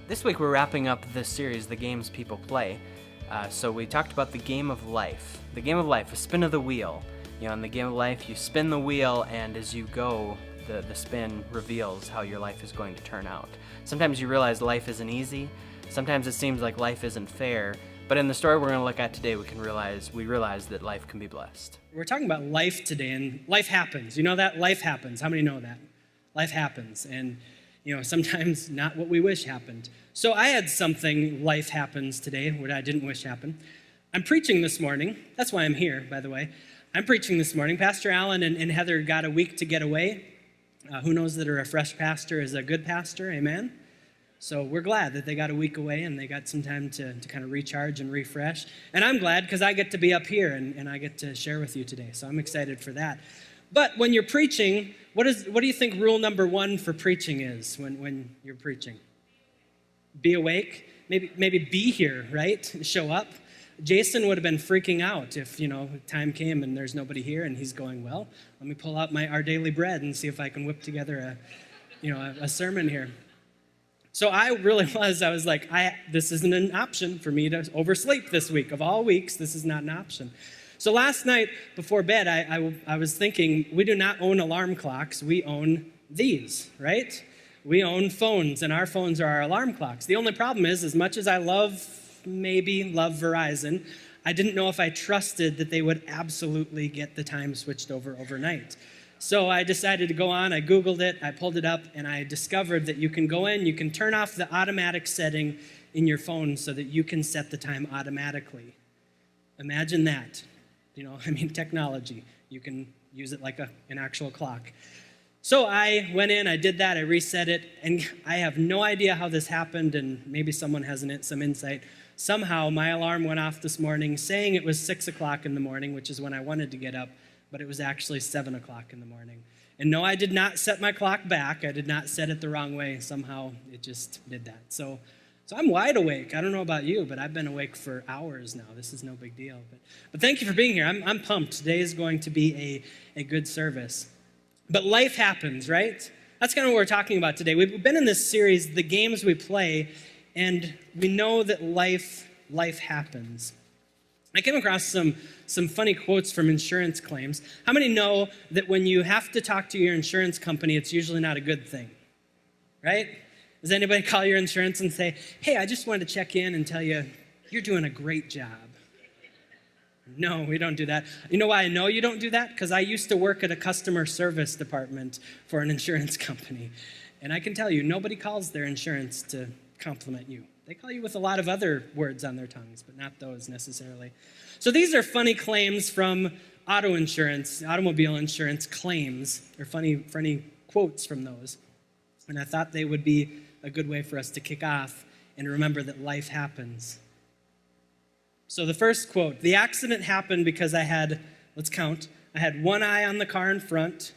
This week we're wrapping up this series, The Games People Play. So we talked about the game of life. The game of life, a spin of the wheel. You know, in the game of life, you spin the wheel, and as you go, the spin reveals how your life is going to turn out. Sometimes you realize life isn't easy. Sometimes it seems like life isn't fair. But in the story we're going to look at today, we realize that life can be blessed. We're talking about life today, and life happens. You know that? Life happens. How many know that? Life happens, and sometimes not what we wish happened. So I had something life happens today, what I didn't wish happened. I'm preaching this morning. That's why I'm here, by the way. I'm preaching this morning. Pastor Allen and Heather got a week to get away. Who knows that a refreshed pastor is a good pastor? Amen? So we're glad that they got a week away and they got some time to kind of recharge and refresh. And I'm glad because I get to be up here and I get to share with you today. So I'm excited for that. But when you're preaching, what do you think rule number one for preaching is when you're preaching? Be awake. Maybe be here, right? Show up. Jason would have been freaking out if, time came and there's nobody here and he's going, well, let me pull out Our Daily Bread and see if I can whip together a sermon here. So I was like, this isn't an option for me to oversleep this week. Of all weeks, this is not an option. So last night before bed, I was thinking, we do not own alarm clocks. We own these, right? We own phones, and our phones are our alarm clocks. The only problem is, as much as I love Verizon, I didn't know if I trusted that they would absolutely get the time switched over overnight. So I decided to go on, I Googled it, I pulled it up, and I discovered that you can go in, you can turn off the automatic setting in your phone so that you can set the time automatically. Imagine that. Technology. You can use it like an actual clock. So I went in, I did that, I reset it, and I have no idea how this happened, and maybe someone has some insight. Somehow my alarm went off this morning saying it was 6 o'clock in the morning, which is when I wanted to get up, but it was actually 7 o'clock in the morning. And no, I did not set my clock back. I did not set it the wrong way. Somehow it just did that. So I'm wide awake. I don't know about you, but I've been awake for hours now. This is no big deal. But thank you for being here. I'm pumped. Today is going to be a good service. But life happens, right? That's kind of what we're talking about today. We've been in this series, The Games We Play, and we know that life happens. I came across some funny quotes from insurance claims. How many know that when you have to talk to your insurance company, it's usually not a good thing, right? Does anybody call your insurance and say, hey, I just wanted to check in and tell you, you're doing a great job? No, we don't do that. You know why I know you don't do that? Because I used to work at a customer service department for an insurance company. And I can tell you, nobody calls their insurance to compliment you. They call you with a lot of other words on their tongues, but not those necessarily. So these are funny claims from automobile insurance claims, or funny quotes from those. And I thought they would be a good way for us to kick off and remember that life happens. So the first quote, the accident happened because I had one eye on the car in front,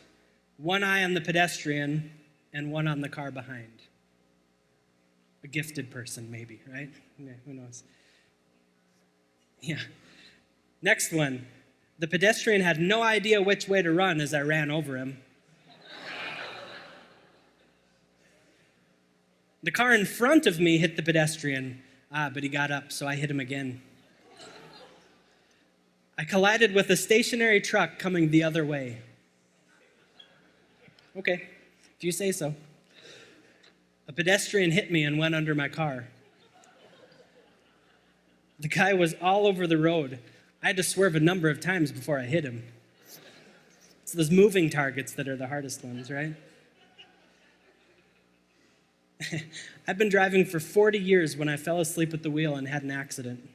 one eye on the pedestrian, and one on the car behind. A gifted person, maybe, right? Yeah, who knows? Yeah. Next one, the pedestrian had no idea which way to run as I ran over him. The car in front of me hit the pedestrian, but he got up, so I hit him again. I collided with a stationary truck coming the other way. Okay, if you say so. A pedestrian hit me and went under my car. The guy was all over the road. I had to swerve a number of times before I hit him. It's those moving targets that are the hardest ones, right? I've been driving for 40 years when I fell asleep at the wheel and had an accident.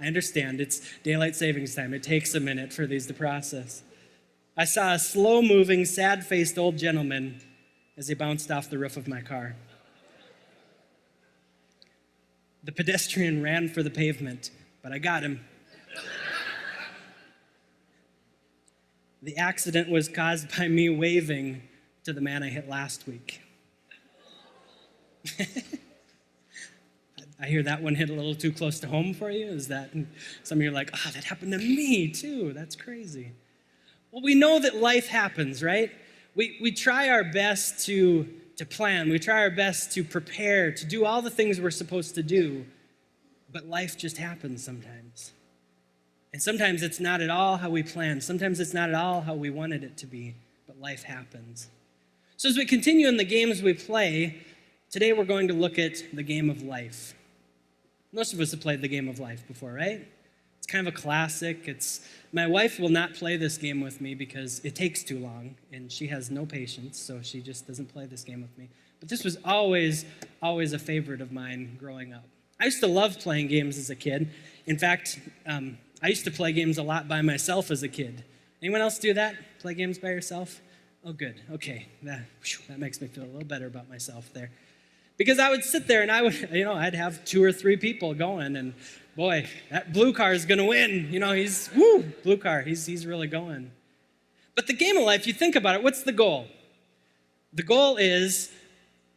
I understand, it's daylight savings time. It takes a minute for these to process. I saw a slow-moving, sad-faced old gentleman as he bounced off the roof of my car. The pedestrian ran for the pavement, but I got him. The accident was caused by me waving to the man I hit last week. I hear that one hit a little too close to home for you. Is that some of you are like, that happened to me too. That's crazy. Well, we know that life happens, right? We try our best to plan. We try our best to prepare, to do all the things we're supposed to do, but life just happens sometimes. And sometimes it's not at all how we planned. Sometimes it's not at all how we wanted it to be, but life happens. So as we continue in the games we play, today we're going to look at the game of life. Most of us have played the game of life before, right? It's kind of a classic. My wife will not play this game with me because it takes too long, and she has no patience, so she just doesn't play this game with me. But this was always a favorite of mine growing up. I used to love playing games as a kid. In fact, I used to play games a lot by myself as a kid. Anyone else do that? Play games by yourself? Oh, good. Okay. That makes me feel a little better about myself there. Because I would sit there and I'd have 2 or 3 people going, and boy, that blue car is going to win. Blue car, he's really going. But the game of life, you think about it, what's the goal? The goal is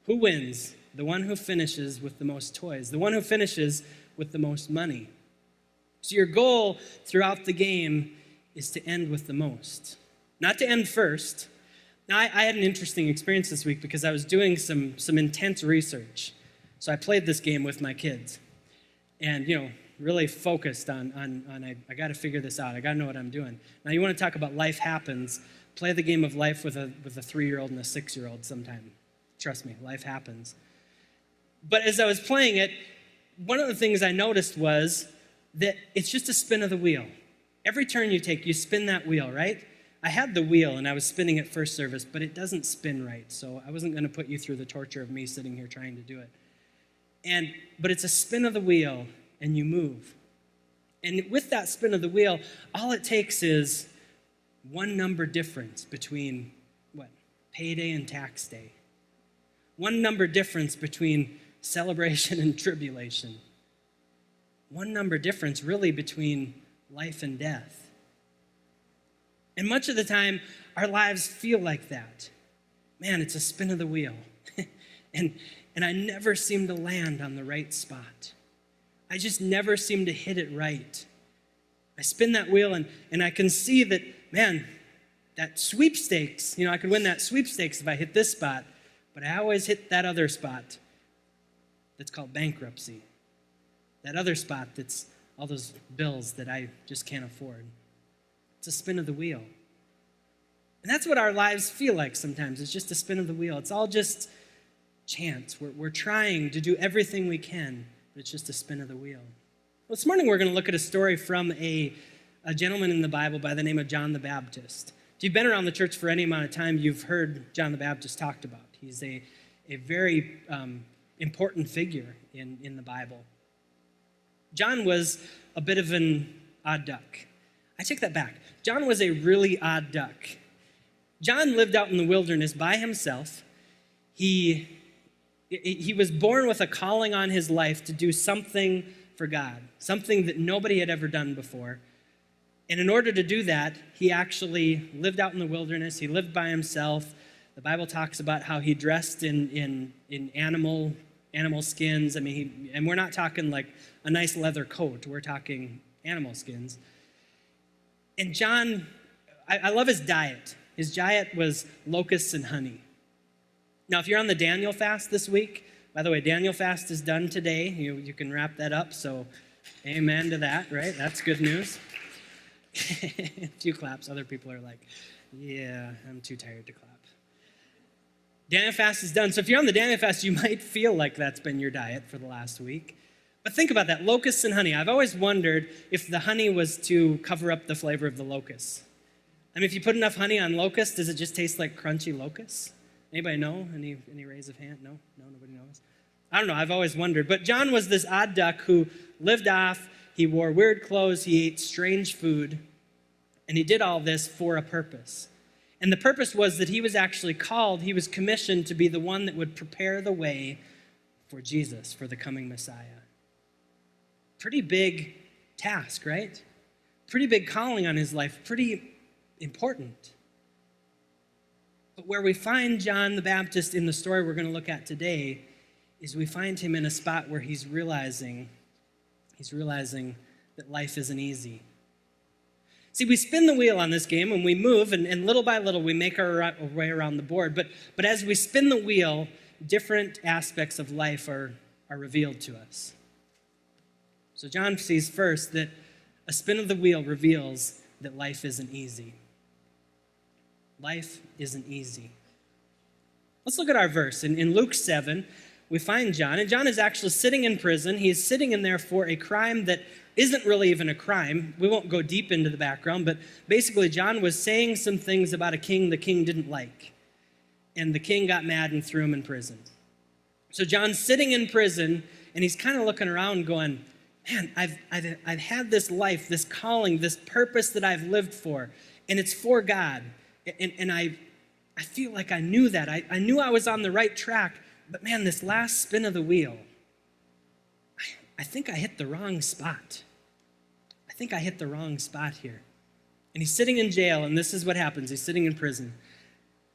who wins? The one who finishes with the most toys, the one who finishes with the most money. So your goal throughout the game is to end with the most, not to end first. Now, I had an interesting experience this week because I was doing some intense research. So I played this game with my kids and, really focused on I got to figure this out. I got to know what I'm doing. Now, you want to talk about life happens. Play the game of life with a 3-year-old and a 6-year-old sometime. Trust me, life happens. But as I was playing it, one of the things I noticed was that it's just a spin of the wheel. Every turn you take, you spin that wheel, right? I had the wheel, and I was spinning it first service, but it doesn't spin right, so I wasn't going to put you through the torture of me sitting here trying to do it. But it's a spin of the wheel, and you move. And with that spin of the wheel, all it takes is one number difference between, payday and tax day. One number difference between celebration and tribulation. One number difference, really, between life and death. And much of the time, our lives feel like that. Man, it's a spin of the wheel. and I never seem to land on the right spot. I just never seem to hit it right. I spin that wheel, and I can see that, man, that sweepstakes, I could win that sweepstakes if I hit this spot, but I always hit that other spot that's called bankruptcy. That other spot that's all those bills that I just can't afford. It's a spin of the wheel. And that's what our lives feel like sometimes. It's just a spin of the wheel. It's all just chance. We're trying to do everything we can, but it's just a spin of the wheel. Well, this morning we're going to look at a story from a gentleman in the Bible by the name of John the Baptist. If you've been around the church for any amount of time, you've heard John the Baptist talked about. He's a very important figure in the Bible. John was a bit of an odd duck. I take that back. John was a really odd duck. John lived out in the wilderness by himself. He was born with a calling on his life to do something for God, something that nobody had ever done before. And in order to do that, he actually lived out in the wilderness. He lived by himself. The Bible talks about how he dressed in animal skins. And we're not talking like a nice leather coat. We're talking animal skins. And John, I love his diet. His diet was locusts and honey. Now, if you're on the Daniel fast this week, by the way, Daniel fast is done today. You can wrap that up, so amen to that, right? That's good news. A few claps. Other people are like, yeah, I'm too tired to clap. Daniel fast is done. So if you're on the Daniel fast, you might feel like that's been your diet for the last week. But think about that, locusts and honey. I've always wondered if the honey was to cover up the flavor of the locusts. If you put enough honey on locusts, does it just taste like crunchy locusts? Anybody know? Any raise of hand? No, nobody knows. I don't know, I've always wondered. But John was this odd duck who lived off, he wore weird clothes, he ate strange food, and he did all this for a purpose. And the purpose was that he was actually called, he was commissioned to be the one that would prepare the way for Jesus, for the coming Messiah. Pretty big task, right? Pretty big calling on his life, pretty important. But where we find John the Baptist in the story we're going to look at today is we find him in a spot where he's realizing that life isn't easy. See, we spin the wheel on this game and we move, and little by little we make our way around the board. But as we spin the wheel, different aspects of life are revealed to us. So John sees first that a spin of the wheel reveals that life isn't easy. Life isn't easy. Let's look at our verse. In Luke 7, we find John, and John is actually sitting in prison. He is sitting in there for a crime that isn't really even a crime. We won't go deep into the background, but basically John was saying some things about a king the king didn't like. And the king got mad and threw him in prison. So John's sitting in prison, and he's kind of looking around going, man, I've had this life, this calling, this purpose that I've lived for, and it's for God. And I feel like I knew that. I knew I was on the right track, but man, this last spin of the wheel, I think I hit the wrong spot. I think I hit the wrong spot here. And he's sitting in jail, and this is what happens. He's sitting in prison.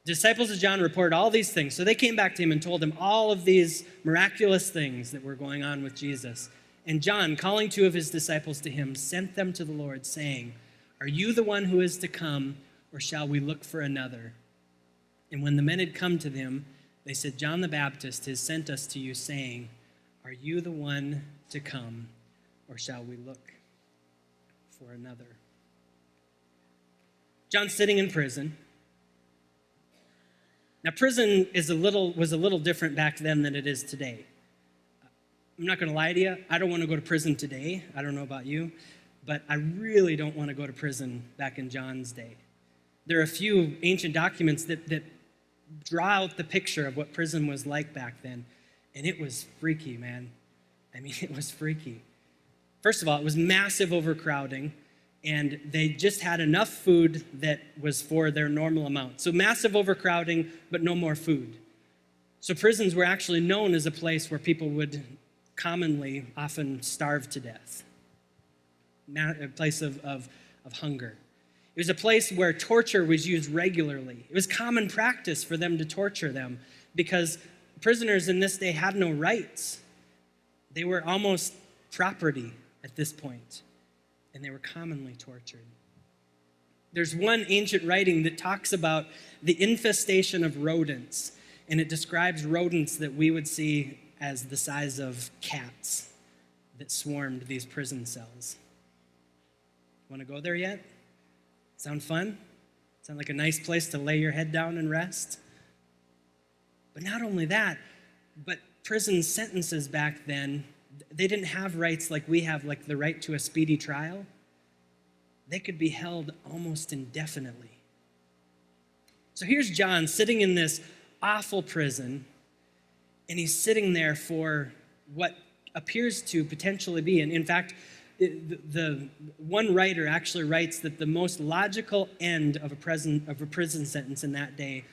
The disciples of John reported all these things. So they came back to him and told him all of these miraculous things that were going on with Jesus. And John, calling two of his disciples to him, sent them to the Lord, saying, "Are you the one who is to come, or shall we look for another?" And when the men had come to them, they said, "John the Baptist has sent us to you, saying, 'Are you the one to come, or shall we look for another?'" John's sitting in prison. Now, prison was a little different back then than it is today. I'm not going to lie to you. I don't want to go to prison today. I don't know about you, but I really don't want to go to prison back in John's day. There are a few ancient documents that draw out the picture of what prison was like back then, and it was freaky, man. I mean, it was freaky. First of all, it was massive overcrowding, and they just had enough food that was for their normal amount. So massive overcrowding, but no more food. So prisons were actually known as a place where people would commonly often starve to death, a place of hunger. It was a place where torture was used regularly. It was common practice for them to torture them because prisoners in this day had no rights. They were almost property at this point, and they were commonly tortured. There's one ancient writing that talks about the infestation of rodents, and it describes rodents that we would see as the size of cats that swarmed these prison cells. Want to go there yet? Sound fun? Sound like a nice place to lay your head down and rest? But not only that, but prison sentences back then, they didn't have rights like we have, like the right to a speedy trial. They could be held almost indefinitely. So here's John sitting in this awful prison, and he's sitting there for what appears to potentially be, and in fact, the one writer actually writes that the most logical end of a prison sentence in that day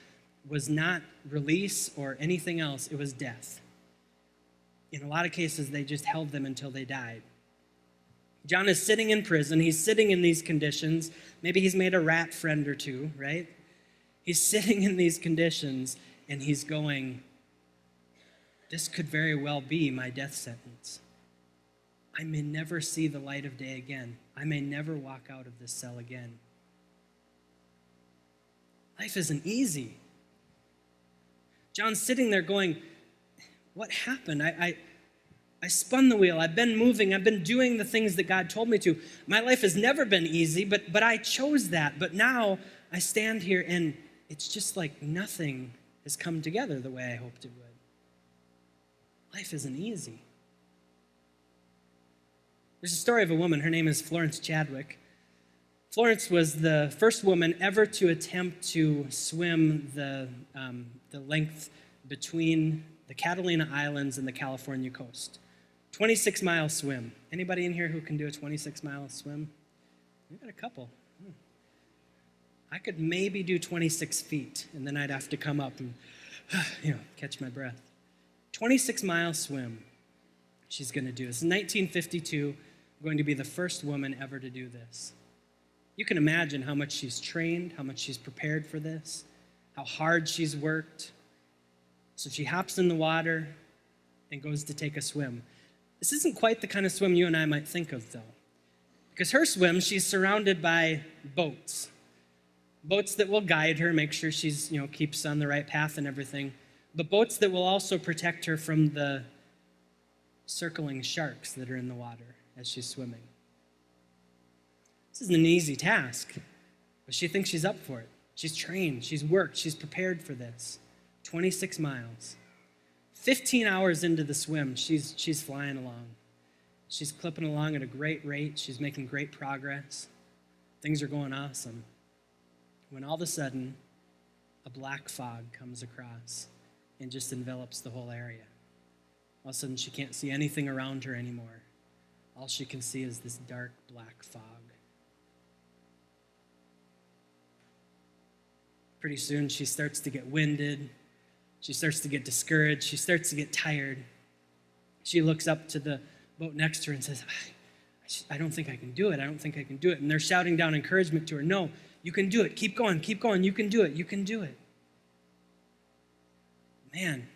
was not release or anything else, it was death. In a lot of cases, they just held them until they died. John is sitting in prison. He's sitting in these conditions. Maybe he's made a rat friend or two, right? He's sitting in these conditions, and he's going, this could very well be my death sentence. I may never see the light of day again. I may never walk out of this cell again. Life isn't easy. John's sitting there going, what happened? I spun the wheel. I've been moving. I've been doing the things that God told me to. My life has never been easy, but I chose that. But now I stand here and it's just like nothing has come together the way I hoped it would. Life isn't easy. There's a story of a woman. Her name is Florence Chadwick. Florence was the first woman ever to attempt to swim the length between the Catalina Islands and the California coast. 26-mile swim. Anybody in here who can do a 26-mile swim? We've got a couple. I could maybe do 26 feet, and then I'd have to come up and catch my breath. 26-mile swim she's going to do. This is 1952, going to be the first woman ever to do this. You can imagine how much she's trained, how much she's prepared for this, how hard she's worked. So she hops in the water and goes to take a swim. This isn't quite the kind of swim you and I might think of, though. Because her swim, she's surrounded by boats. Boats that will guide her, make sure she's, keeps on the right path and everything. But boats that will also protect her from the circling sharks that are in the water as she's swimming. This isn't an easy task, but she thinks she's up for it. She's trained, she's worked, she's prepared for this. 26 miles. 15 hours into the swim, she's flying along. She's clipping along at a great rate. She's making great progress. Things are going awesome. When all of a sudden, a black fog comes across and just envelops the whole area. All of a sudden, she can't see anything around her anymore. All she can see is this dark black fog. Pretty soon, she starts to get winded. She starts to get discouraged. She starts to get tired. She looks up to the boat next to her and says, I don't think I can do it. I don't think I can do it. And they're shouting down encouragement to her. No, you can do it. Keep going. Keep going. You can do it. You can do it. Man,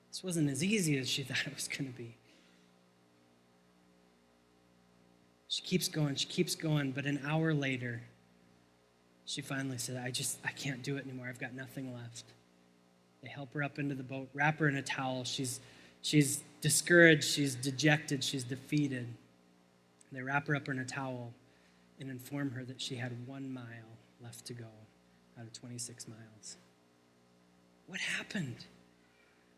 this wasn't as easy as she thought it was going to be. She keeps going. She keeps going. But an hour later, she finally said, I can't do it anymore. I've got nothing left. They help her up into the boat, wrap her in a towel. She's discouraged, she's dejected, she's defeated. They wrap her up in a towel and inform her that she had 1 mile left to go out of 26 miles. What happened?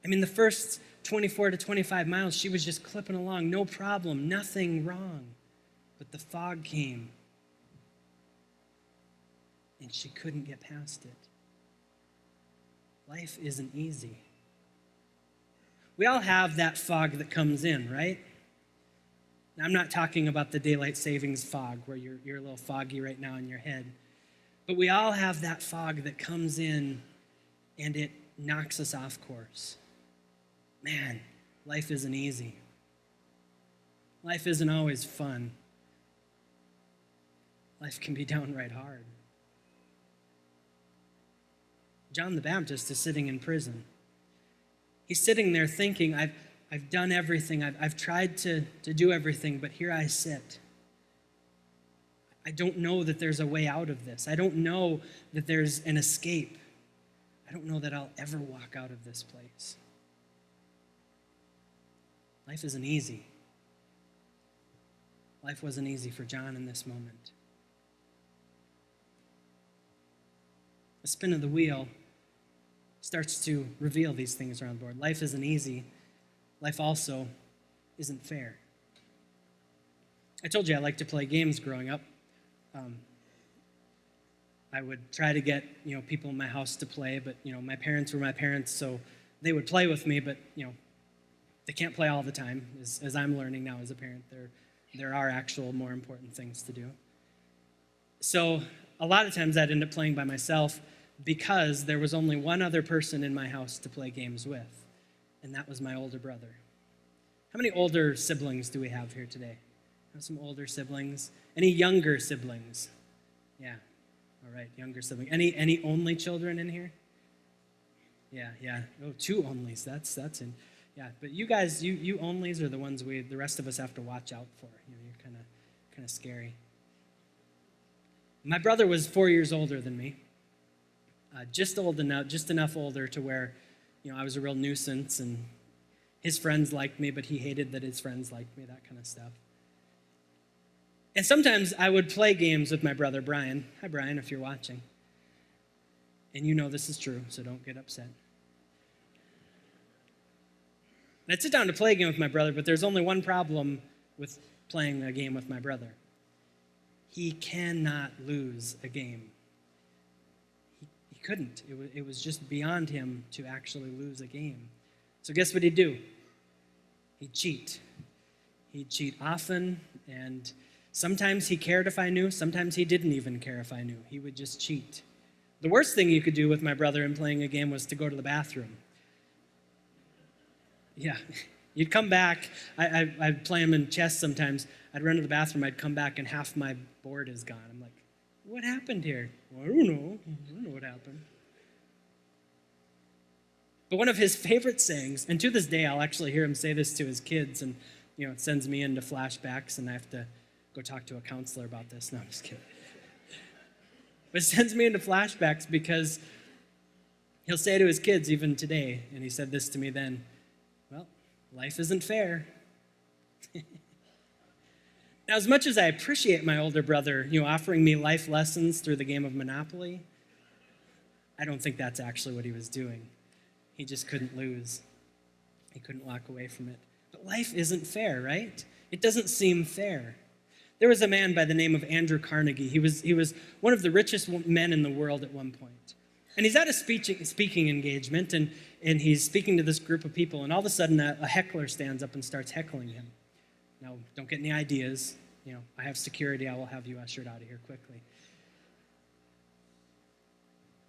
I mean, the first 24 to 25 miles, she was just clipping along, no problem, nothing wrong. But the fog came, and she couldn't get past it. Life isn't easy. We all have that fog that comes in, right? Now, I'm not talking about the daylight savings fog where you're a little foggy right now in your head. But we all have that fog that comes in and it knocks us off course. Man, life isn't easy. Life isn't always fun. Life can be downright hard. John the Baptist is sitting in prison. He's sitting there thinking, I've done everything. I've tried to do everything, but here I sit. I don't know that there's a way out of this. I don't know that there's an escape. I don't know that I'll ever walk out of this place. Life isn't easy. Life wasn't easy for John in this moment. The spin of the wheel starts to reveal these things around the board. Life isn't easy. Life also isn't fair. I told you I liked to play games growing up. I would try to get people in my house to play, but my parents were my parents, so they would play with me, but they can't play all the time. As I'm learning now as a parent, there are actual more important things to do. So a lot of times I'd end up playing by myself, because there was only one other person in my house to play games with, and that was my older brother. How many older siblings do we have here today? Have some older siblings? Any younger siblings? Yeah, all right, younger siblings. Any only children in here? Yeah. Oh, 2 onlys. That's in. Yeah, but you guys, you onlys are the ones the rest of us have to watch out for. You're kind of scary. My brother was 4 years older than me. Just enough older to where, I was a real nuisance, and his friends liked me, but he hated that his friends liked me, that kind of stuff. And sometimes I would play games with my brother, Brian. Hi, Brian, if you're watching. And this is true, so don't get upset. And I'd sit down to play a game with my brother, but there's only one problem with playing a game with my brother. He cannot lose a game. He couldn't. It was just beyond him to actually lose a game. So guess what he'd do? He'd cheat. He'd cheat often, and sometimes he cared if I knew. Sometimes he didn't even care if I knew. He would just cheat. The worst thing you could do with my brother in playing a game was to go to the bathroom. Yeah, you'd come back. I'd play him in chess sometimes. I'd run to the bathroom. I'd come back, and half my board is gone. I'm like, what happened here? Well, I don't know what happened. But one of his favorite sayings, and to this day I'll actually hear him say this to his kids, and it sends me into flashbacks, and I have to go talk to a counselor about this. No, I'm just kidding. But it sends me into flashbacks because he'll say to his kids even today, and he said this to me then, well, life isn't fair. Now, as much as I appreciate my older brother, offering me life lessons through the game of Monopoly, I don't think that's actually what he was doing. He just couldn't lose. He couldn't walk away from it. But life isn't fair, right? It doesn't seem fair. There was a man by the name of Andrew Carnegie. He was one of the richest men in the world at one point. And he's at a speaking engagement, and he's speaking to this group of people, and all of a sudden a heckler stands up and starts heckling him. Now, don't get any ideas. I have security. I will have you ushered out of here quickly.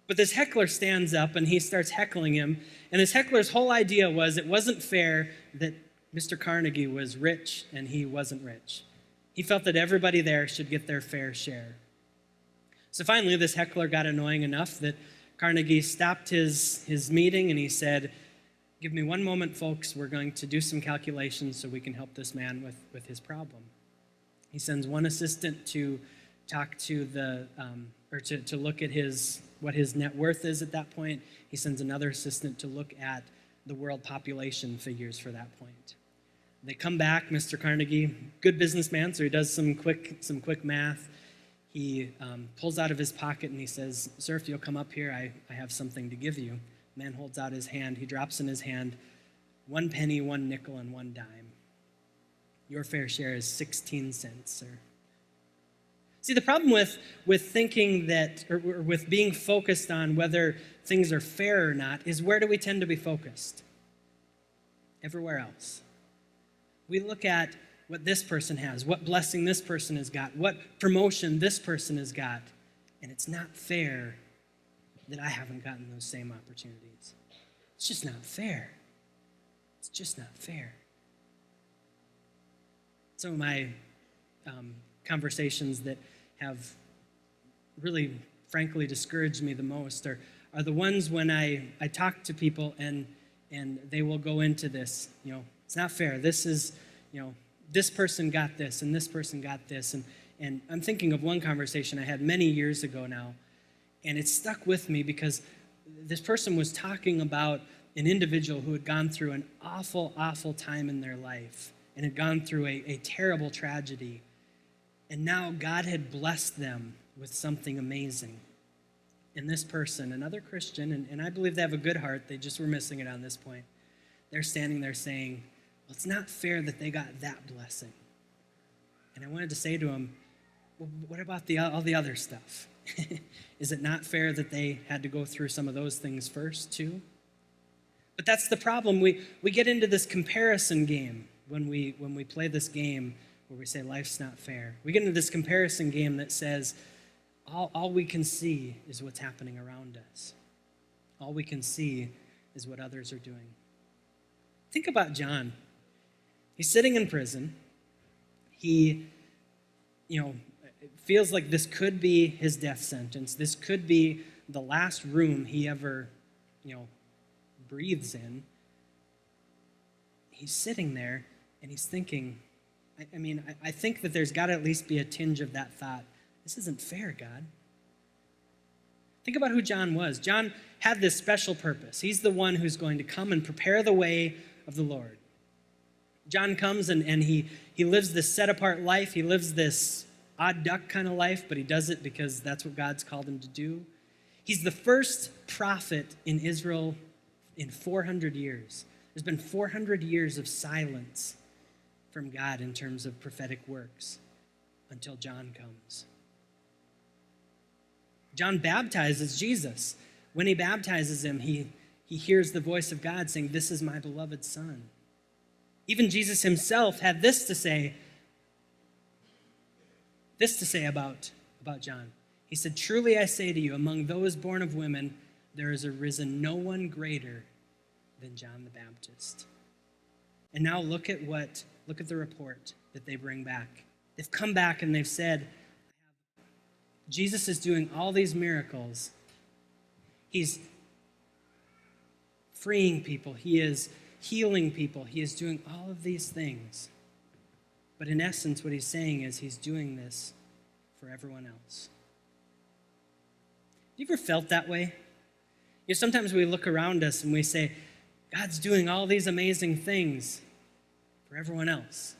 But this heckler stands up, and he starts heckling him. And this heckler's whole idea was it wasn't fair that Mr. Carnegie was rich and he wasn't rich. He felt that everybody there should get their fair share. So finally, this heckler got annoying enough that Carnegie stopped his meeting, and he said, give me one moment, folks. We're going to do some calculations so we can help this man with his problem. He sends one assistant to talk to to look at what his net worth is at that point. He sends another assistant to look at the world population figures for that point. They come back, Mr. Carnegie, good businessman, so he does some quick math. He pulls out of his pocket and he says, sir, if you'll come up here, I have something to give you. The man holds out his hand. He drops in his hand 1 penny, 1 nickel, and 1 dime. Your fair share is 16 cents, sir. See, the problem with thinking that, or with being focused on whether things are fair or not, is where do we tend to be focused? Everywhere else. We look at what this person has, what blessing this person has got, what promotion this person has got, and it's not fair that I haven't gotten those same opportunities. It's just not fair. It's just not fair. Some of my conversations that have really, frankly, discouraged me the most are the ones when I talk to people and they will go into this, it's not fair. This is, this person got this and this person got this. And I'm thinking of one conversation I had many years ago now, and it stuck with me because this person was talking about an individual who had gone through an awful, awful time in their life and had gone through a terrible tragedy. And now God had blessed them with something amazing. And this person, another Christian, and I believe they have a good heart, they just were missing it on this point. They're standing there saying, well, it's not fair that they got that blessing. And I wanted to say to him, well, what about all the other stuff? Is it not fair that they had to go through some of those things first too? But that's the problem. We get into this comparison game when we play this game where we say life's not fair. We get into this comparison game that says all we can see is what's happening around us. All we can see is what others are doing. Think about John. He's sitting in prison. He, it feels like this could be his death sentence. This could be the last room he ever, breathes in. He's sitting there and he's thinking, I think that there's got to at least be a tinge of that thought. This isn't fair, God. Think about who John was. John had this special purpose. He's the one who's going to come and prepare the way of the Lord. John comes and he lives this set-apart life. He lives this odd duck kind of life, but he does it because that's what God's called him to do. He's the first prophet in Israel in 400 years. There's been 400 years of silence from God in terms of prophetic works until John comes. John baptizes Jesus. When he baptizes him, he hears the voice of God saying, "This is my beloved Son." Even Jesus himself had this to say about John. He said, "Truly I say to you, among those born of women, there has arisen no one greater than John the Baptist." And now look at the report that they bring back. They've come back and they've said, Jesus is doing all these miracles. He's freeing people. He is healing people. He is doing all of these things. But in essence, what he's saying is he's doing this for everyone else. You ever felt that way? Sometimes we look around us and we say, God's doing all these amazing things for everyone else.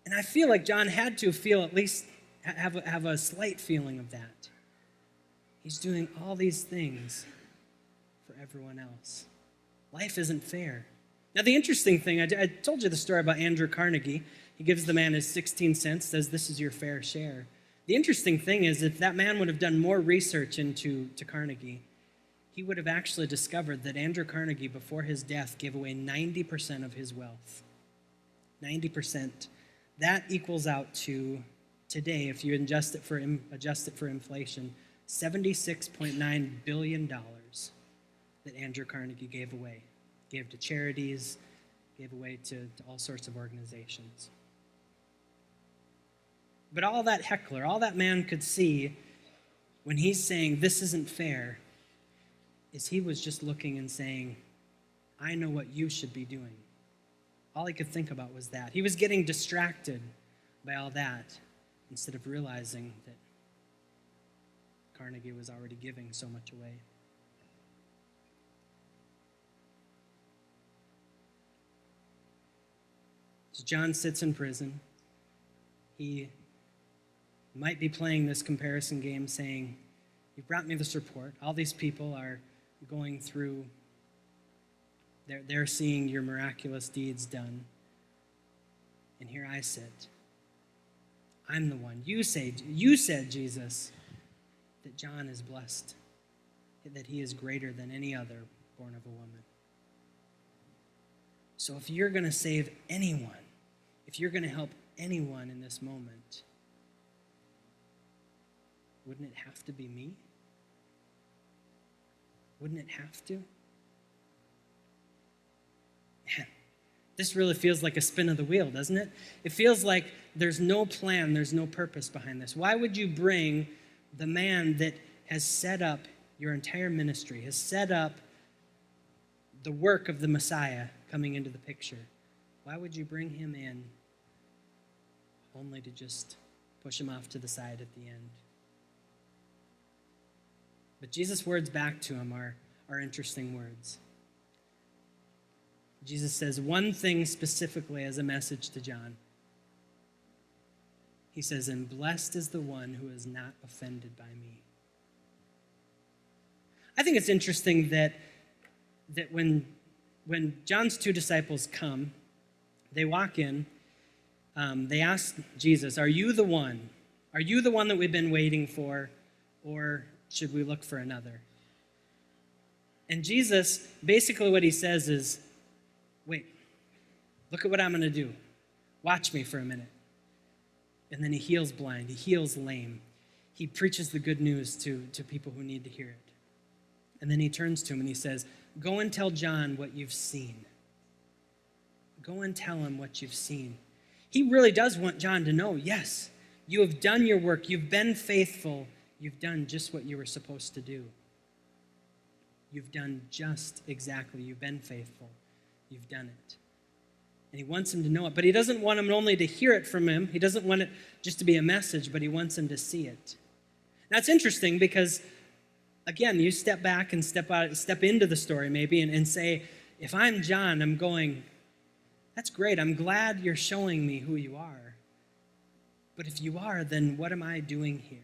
And I feel like John had to feel, at least have a slight feeling of that. He's doing all these things for everyone else. Life isn't fair. Now, the interesting thing, I told you the story about Andrew Carnegie. He gives the man his 16 cents, says, this is your fair share. The interesting thing is, if that man would have done more research into Carnegie, he would have actually discovered that Andrew Carnegie, before his death, gave away 90% of his wealth. 90%. That equals out to, today, if you adjust it for inflation, $76.9 billion that Andrew Carnegie gave away. Gave to charities, gave away to all sorts of organizations. But all that heckler, all that man could see when he's saying, this isn't fair, is he was just looking and saying, I know what you should be doing. All he could think about was that. He was getting distracted by all that instead of realizing that Carnegie was already giving so much away. So John sits in prison. He might be playing this comparison game saying, you brought me this report. All these people are going through, they're seeing your miraculous deeds done. And here I sit. I'm the one. You said, Jesus, that John is blessed, that he is greater than any other born of a woman. So if you're going to save anyone, if you're going to help anyone in this moment, wouldn't it have to be me? Wouldn't it have to? Man, this really feels like a spin of the wheel, doesn't it? It feels like there's no plan, there's no purpose behind this. Why would you bring the man that has set up your entire ministry, has set up the work of the Messiah coming into the picture? Why would you bring him in only to just push him off to the side at the end? But Jesus' words back to him are interesting words. Jesus says one thing specifically as a message to John. He says, and blessed is the one who is not offended by me. I think it's interesting that when John's two disciples come, they walk in, they ask Jesus, are you the one? Are you the one that we've been waiting for, or should we look for another? And Jesus, basically what he says is, wait, look at what I'm going to do. Watch me for a minute. And then he heals blind. He heals lame. He preaches the good news to people who need to hear it. And then he turns to him and he says, go and tell John what you've seen. Go and tell him what you've seen. He really does want John to know, yes, you have done your work. You've been faithful. You've done just what you were supposed to do. You've done just exactly. You've been faithful. You've done it. And he wants him to know it. But he doesn't want him only to hear it from him. He doesn't want it just to be a message, but he wants him to see it. That's interesting because, again, you step back and step into the story maybe and say, if I'm John, I'm going, that's great. I'm glad you're showing me who you are. But if you are, then what am I doing here?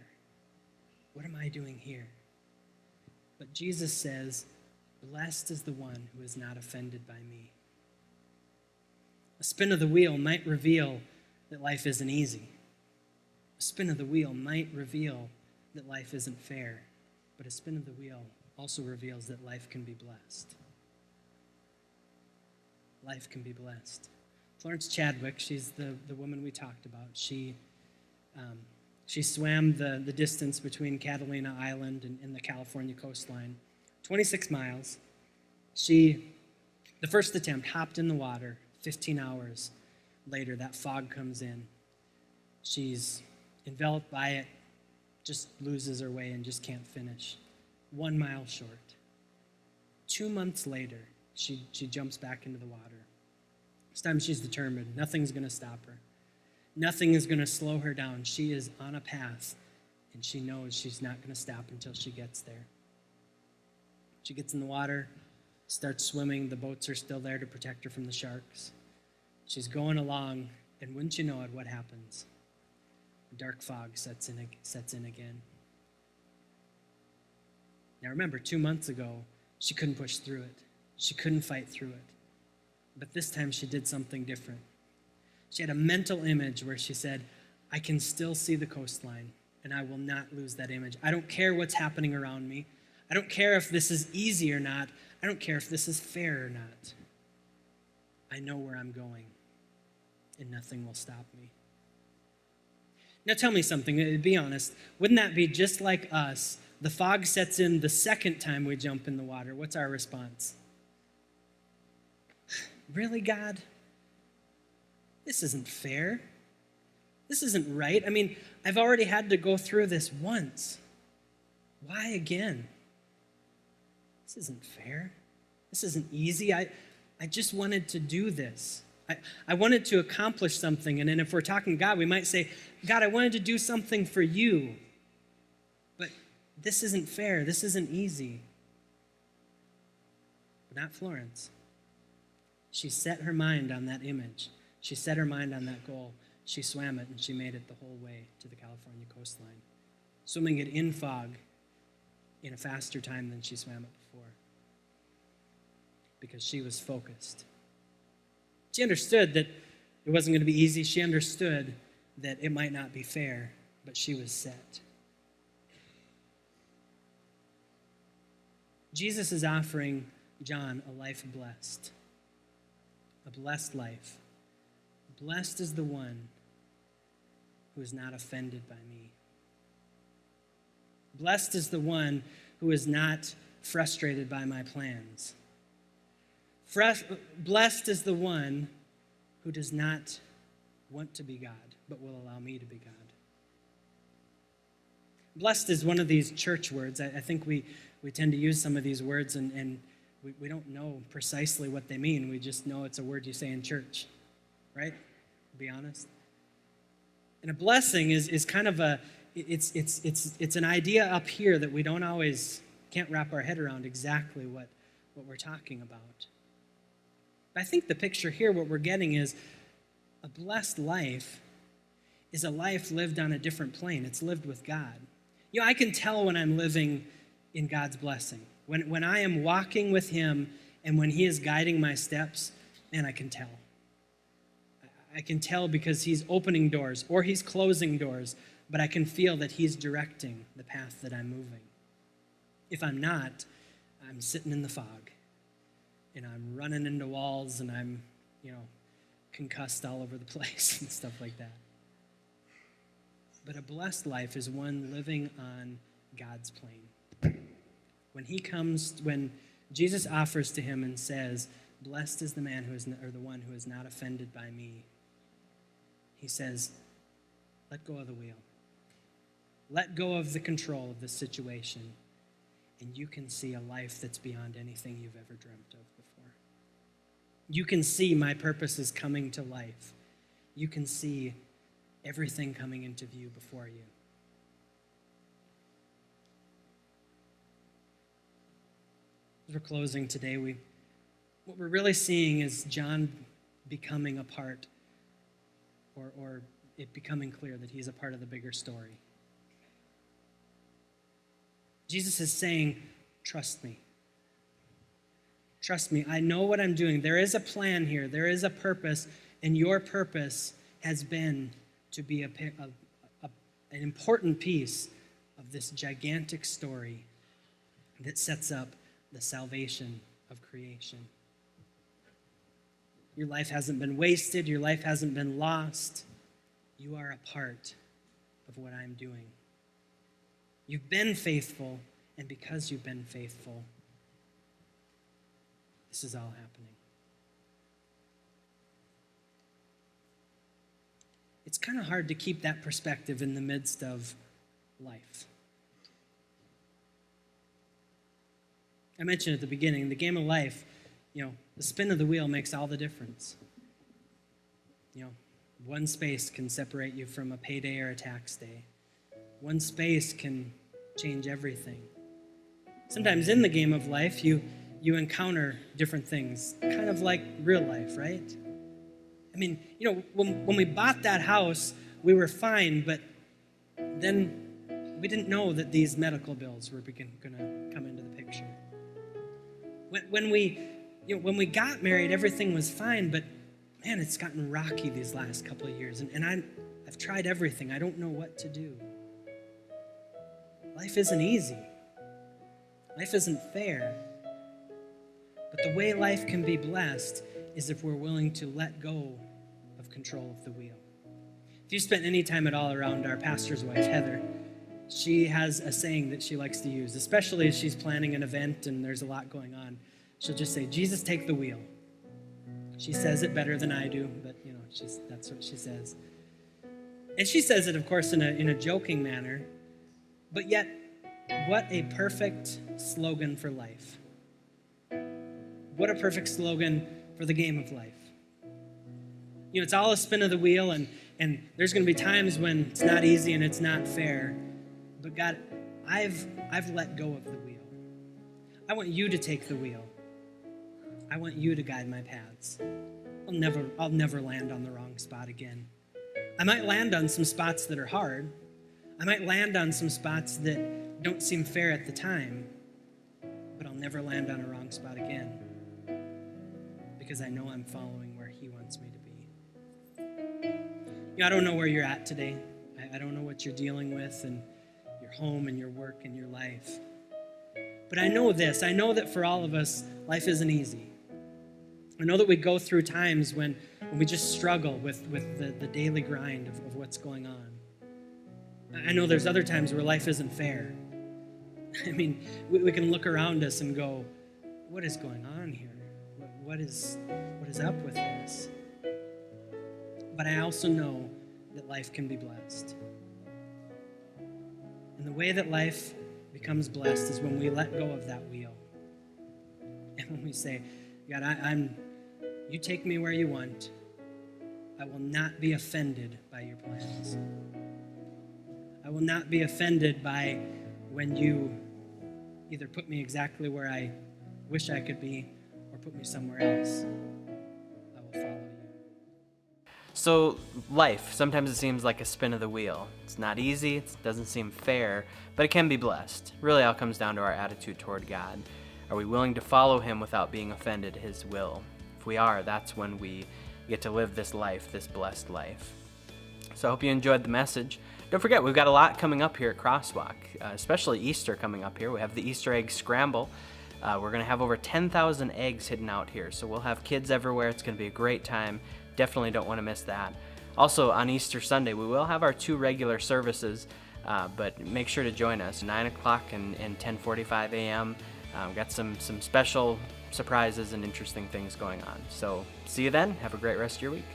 What am I doing here? But Jesus says, blessed is the one who is not offended by me. A spin of the wheel might reveal that life isn't easy. A spin of the wheel might reveal that life isn't fair. But a spin of the wheel also reveals that life can be blessed. Life can be blessed. Florence Chadwick, she's the woman we talked about. She swam the distance between Catalina Island and the California coastline, 26 miles. The first attempt, hopped in the water. 15 hours later, that fog comes in. She's enveloped by it, just loses her way and just can't finish. 1 mile short. 2 months later, she jumps back into the water. This time she's determined. Nothing's going to stop her. Nothing is going to slow her down. She is on a path, and she knows she's not going to stop until she gets there. She gets in the water, starts swimming. The boats are still there to protect her from the sharks. She's going along, and wouldn't you know it, what happens? A dark fog sets in again. Now remember, 2 months ago, she couldn't push through it. She couldn't fight through it. But this time she did something different. She had a mental image where she said, I can still see the coastline, and I will not lose that image. I don't care what's happening around me. I don't care if this is easy or not. I don't care if this is fair or not. I know where I'm going, and nothing will stop me. Now tell me something, be honest. Wouldn't that be just like us? The fog sets in the second time we jump in the water. What's our response? Really, God? This isn't fair. This isn't right. I mean, I've already had to go through this once. Why again? This isn't fair. This isn't easy. I just wanted to do this. I wanted to accomplish something. And then if we're talking to God, we might say, God, I wanted to do something for you. But this isn't fair. This isn't easy. But not Florence. She set her mind on that image. She set her mind on that goal. She swam it, and she made it the whole way to the California coastline, swimming it in fog in a faster time than she swam it before, because she was focused. She understood that it wasn't going to be easy. She understood that it might not be fair, but she was set. Jesus is offering John a life blessed, a blessed life. Blessed is the one who is not offended by me. Blessed is the one who is not frustrated by my plans. Blessed is the one who does not want to be God, but will allow me to be God. Blessed is one of these church words. I think we tend to use some of these words and we don't know precisely what they mean. We just know it's a word you say in church, right? Be honest. And a blessing is kind of it's an idea up here that we can't wrap our head around exactly what we're talking about. But I think the picture here, what we're getting is a blessed life is a life lived on a different plane. It's lived with God. You know, I can tell when I'm living in God's blessing. When I am walking with Him and when He is guiding my steps, man, I can tell. I can tell because He's opening doors or He's closing doors, but I can feel that He's directing the path that I'm moving. If I'm not, I'm sitting in the fog and I'm running into walls and I'm, concussed all over the place and stuff like that. But a blessed life is one living on God's plane. When Jesus offers to him and says, blessed is the man the one who is not offended by me, he says, let go of the wheel. Let go of the control of the situation, and you can see a life that's beyond anything you've ever dreamt of before. You can see my purposes coming to life. You can see everything coming into view before you. As we're closing today, what we're really seeing is John becoming a part, or it becoming clear that he's a part of the bigger story. Jesus is saying, trust me. Trust me. I know what I'm doing. There is a plan here. There is a purpose, and your purpose has been to be an important piece of this gigantic story that sets up the salvation of creation. Your life hasn't been wasted. Your life hasn't been lost. You are a part of what I'm doing. You've been faithful, and because you've been faithful, this is all happening. It's kind of hard to keep that perspective in the midst of life. I mentioned at the beginning, the game of life, the spin of the wheel makes all the difference. One space can separate you from a payday or a tax day. One space can change everything. Sometimes in the game of life, you encounter different things, kind of like real life, right? I mean, when we bought that house, we were fine, but then we didn't know that these medical bills were going to come into the picture. When we got married, everything was fine, but man, it's gotten rocky these last couple of years, and I've tried everything. I don't know what to do. Life isn't easy. Life isn't fair. But the way life can be blessed is if we're willing to let go of control of the wheel. If you spent any time at all around our pastor's wife, Heather, she has a saying that she likes to use, especially as she's planning an event and there's a lot going on. She'll just say, "Jesus, take the wheel." She says it better than I do, but that's what she says. And she says it, of course, in a joking manner, but yet, what a perfect slogan for life. What a perfect slogan for the game of life. It's all a spin of the wheel, and there's going to be times when it's not easy and it's not fair. But God, I've let go of the wheel. I want you to take the wheel. I want you to guide my paths. I'll never land on the wrong spot again. I might land on some spots that are hard. I might land on some spots that don't seem fair at the time, but I'll never land on a wrong spot again because I know I'm following where He wants me to be. I don't know where you're at today. I don't know what you're dealing with in your home and your work and your life. But I know this. I know that for all of us, life isn't easy. I know that we go through times when we just struggle with the daily grind of what's going on. I know there's other times where life isn't fair. I mean, we can look around us and go, what is going on here? What is up with this? But I also know that life can be blessed. And the way that life becomes blessed is when we let go of that wheel. And when we say, God, you take me where you want. I will not be offended by your plans. I will not be offended by when you either put me exactly where I wish I could be or put me somewhere else. I will follow you. So life, sometimes it seems like a spin of the wheel. It's not easy, it doesn't seem fair, but it can be blessed. Really all comes down to our attitude toward God. Are we willing to follow Him without being offended at His will? If we are, that's when we get to live this life, this blessed life. So I hope you enjoyed the message. Don't forget, we've got a lot coming up here at Crosswalk, especially Easter coming up here. We have the Easter egg scramble. We're going to have over 10,000 eggs hidden out here, so we'll have kids everywhere. It's going to be a great time. Definitely don't want to miss that. Also, on Easter Sunday, we will have our 2 regular services, but make sure to join us, 9 o'clock and 10:45 a.m. We've got some special surprises and interesting things going on. So see you then. Have a great rest of your week.